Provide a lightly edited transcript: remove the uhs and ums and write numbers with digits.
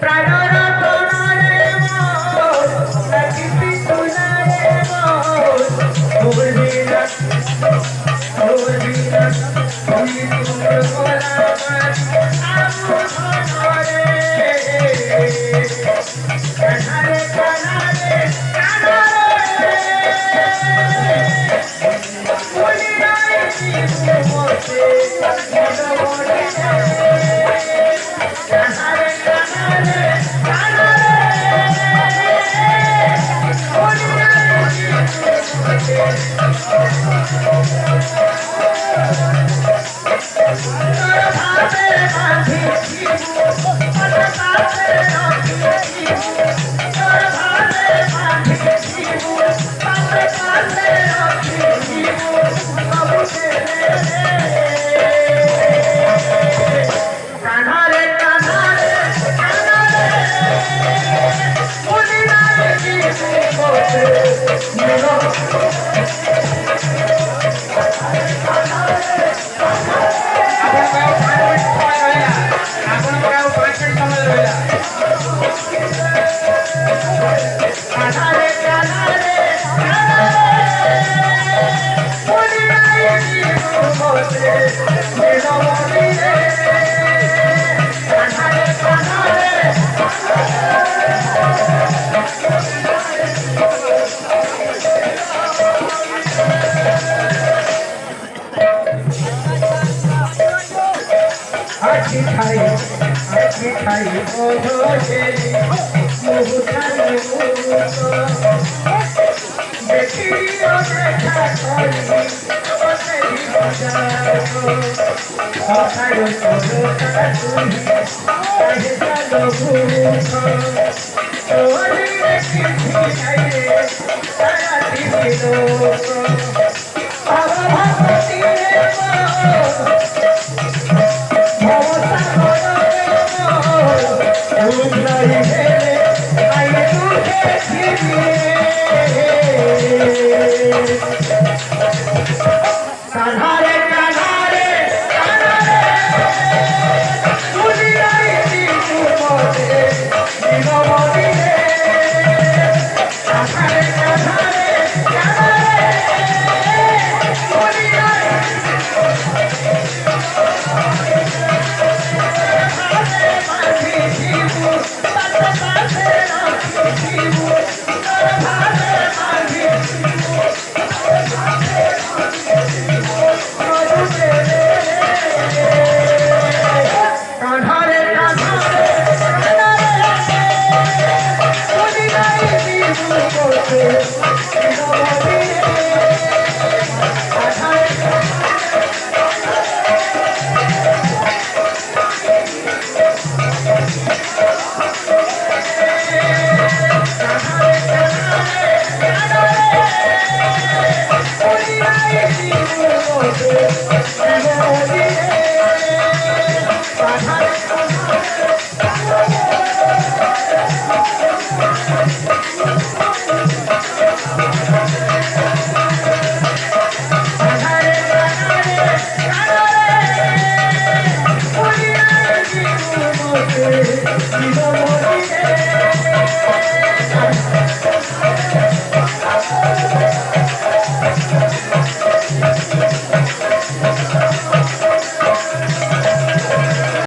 প্রাণর তোরে নাকি তুনারে মোর বিনা তুমি তোর গোলাম আমু ধরে কানারে কানারে কানারে বলি নাই মোতে মনে কানারে কানারে আখি খাই ওধে মুহুখানি দেখিও দেখা করি বসেই যাও কথায় তোরটা তুমি কাহে জানো ভূখ তোরি দেখি যাইরে সারা দিবি লোক ভগবতী কানারে কানারে কানারে দুনিয়ায় জীবনে জীবনে কানারে কানারে কানারে দুনিয়ায় জীবন